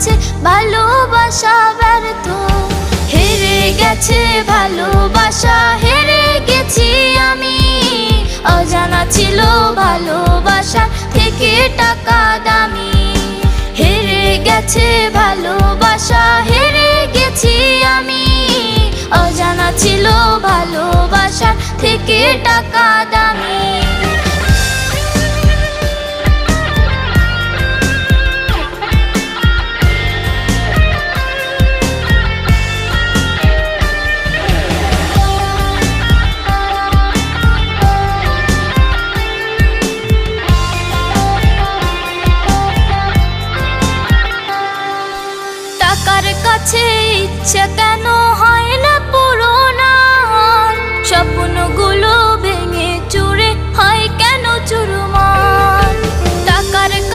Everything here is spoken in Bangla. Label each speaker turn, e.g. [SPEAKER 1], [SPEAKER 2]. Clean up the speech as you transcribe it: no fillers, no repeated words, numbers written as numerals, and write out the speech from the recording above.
[SPEAKER 1] কাছে ভালোবাসা ব্যর্থ। হেরে গেছে ভালোবাসা, হেরে গেছি আমি। অজানা ছিল ভালোবাসা থেকে টাকা দামি। হেরে গেছে ভালোবাসা, হেরে গেছি আমি। অজানা ছিল ভালোবাসা থেকে টাকা দামি। টাকার কাছে ইচ্ছে কেন